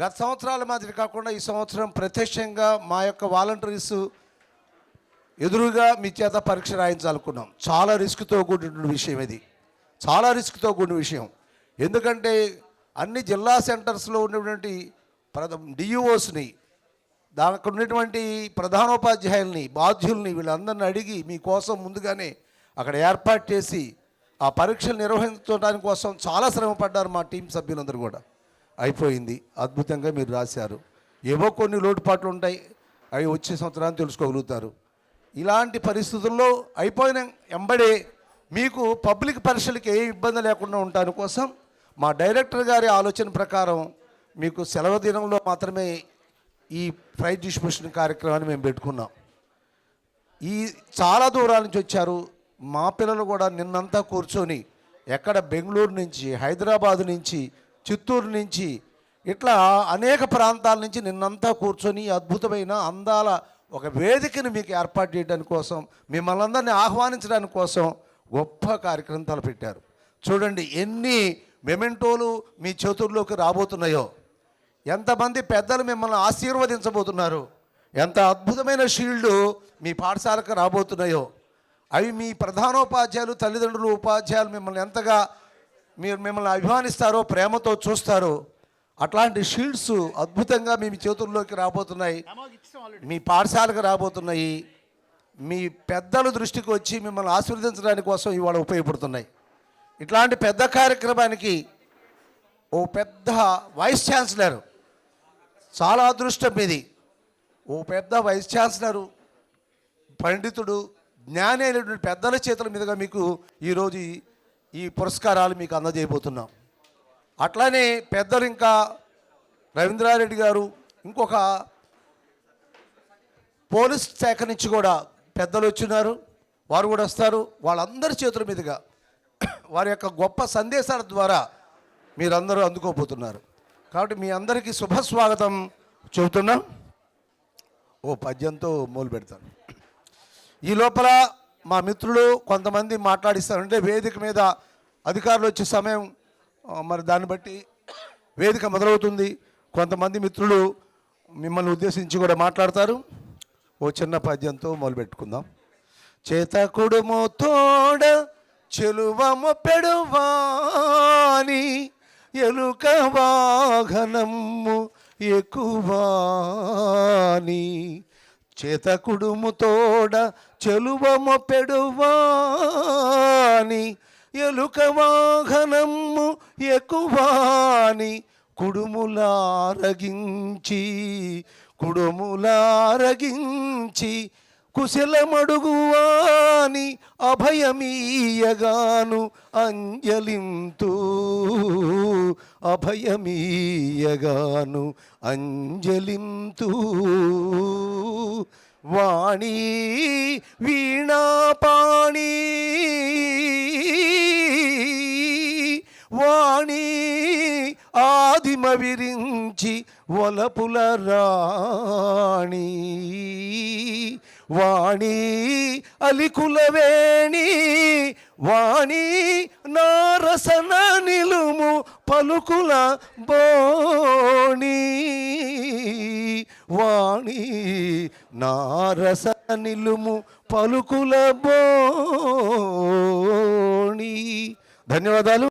గత సంవత్సరాల మాదిరి కాకుండా ఈ సంవత్సరం ప్రత్యక్షంగా మా యొక్క వాలంటీర్స్ ఎదురుగా మీ చేత పరీక్ష రాయించాలనుకున్నాం. చాలా రిస్క్తో కూడిన విషయం ఇది, చాలా రిస్క్తో కూడిన విషయం. ఎందుకంటే అన్ని జిల్లా సెంటర్స్లో ఉన్నటువంటి డిఈఓస్ని, దానికి ఉన్నటువంటి ప్రధానోపాధ్యాయుల్ని, బాధ్యుల్ని వీళ్ళందరినీ అడిగి మీకోసం ముందుగానే అక్కడ ఏర్పాటు చేసి ఆ పరీక్షలు నిర్వహించడానికి కోసం చాలా శ్రమ పడ్డారు మా టీం సభ్యులందరూ కూడా. అయిపోయింది, అద్భుతంగా మీరు రాశారు. ఏవో కొన్ని లోటుపాట్లు ఉంటాయి, అవి వచ్చే సంవత్సరాన్ని తెలుసుకోగలుగుతారు. ఇలాంటి పరిస్థితుల్లో అయిపోయిన ఎంబడే మీకు పబ్లిక్ పరీక్షలకి ఏ ఇబ్బంది లేకుండా ఉండటాని కోసం మా డైరెక్టర్ గారి ఆలోచన ప్రకారం మీకు సెలవు దినంలో మాత్రమే ఈ ప్రైజ్ డిస్ట్రిబ్యూషన్ కార్యక్రమాన్ని మేము పెట్టుకున్నాం. ఈ చాలా దూరాల నుంచి వచ్చారు మా పిల్లలు కూడా. నిన్నంతా కూర్చొని ఎక్కడ బెంగళూరు నుంచి, హైదరాబాదు నుంచి, చిత్తూరు నుంచి, ఇట్లా అనేక ప్రాంతాల నుంచి నిన్నంతా కూర్చొని అద్భుతమైన అందాల ఒక వేదికను మీకు ఏర్పాటు చేయడానికి కోసం, మిమ్మల్ని అందరినీ ఆహ్వానించడానికి కోసం గొప్ప కార్యక్రమం తలపెట్టారు. చూడండి ఎన్ని మెమెంటోలు మీ చేతుల్లోకి రాబోతున్నాయో, ఎంతమంది పెద్దలు మిమ్మల్ని ఆశీర్వదించబోతున్నారు, ఎంత అద్భుతమైన షీల్డ్ మీ పాఠశాలకు రాబోతున్నాయో. అవి మీ ప్రధానోపాధ్యాయులు, తల్లిదండ్రులు, ఉపాధ్యాయులు మిమ్మల్ని ఎంతగా మిమ్మల్ని అభిమానిస్తారో, ప్రేమతో చూస్తారో, అట్లాంటి షీల్డ్స్ అద్భుతంగా మీ చేతుల్లోకి రాబోతున్నాయి, మీ పాఠశాలకు రాబోతున్నాయి. మీ పెద్దల దృష్టికి వచ్చి మిమ్మల్ని ఆశీర్వదించడానికి కోసం ఇవాళ ఉపయోగపడుతున్నాయి. ఇట్లాంటి పెద్ద కార్యక్రమానికి ఓ పెద్ద వైస్ ఛాన్సలర్, చాలా అదృష్టం ఇది. ఓ పెద్ద వైస్ ఛాన్సలరు, పండితుడు, జ్ఞాని అయినటువంటి పెద్దల చేతుల మీదుగా మీకు ఈరోజు ఈ పురస్కారాలు మీకు అందజేయబోతున్నాం. అట్లానే పెద్దలు ఇంకా రవీంద్రారెడ్డి గారు, ఇంకొక పోలీస్ శాఖ నుంచి కూడా పెద్దలు వచ్చినారు, వారు కూడా వస్తారు. వాళ్ళందరి చేతుల మీదుగా వారి యొక్క గొప్ప సందేశాల ద్వారా మీరందరూ అందుకోబోతున్నారు. కాబట్టి మీ అందరికీ శుభస్వాగతం చెబుతున్నాం. ఓ పద్యంతో మొదలు పెడతాను. ఈ లోపల మా మిత్రులు కొంతమంది మాట్లాడిస్తారంటే వేదిక మీద అధికారులు వచ్చే సమయం మరి దాన్ని బట్టి వేదిక మొదలవుతుంది. కొంతమంది మిత్రులు మిమ్మల్ని ఉద్దేశించి కూడా మాట్లాడతారు. ఓ చిన్న పద్యంతో మొదలుపెట్టుకుందాం. చేతకుడుము తోడ చెలువము పెడువాని, ఎలుక వాహనము ఎక్కువాని. చేతకుడుము తోడ చెలువము పెడువాని, ఎలుక వాహనము ఎక్కువాని. కుడుములారగించి కుశలమడుగువాని, అభయమీయగాను అంజలింతు, అభయమీయగాను అంజలింతు. వాణి వీణాపాణి, వాణి ఆదిమ విరించి వలపుల రాణి. వాణి అలికులవేణి, వాణి నారసన నిలుము పలుకుల బోణి. వాణి నారస నిలుము పలుకుల బోణి. ధన్యవాదాలు.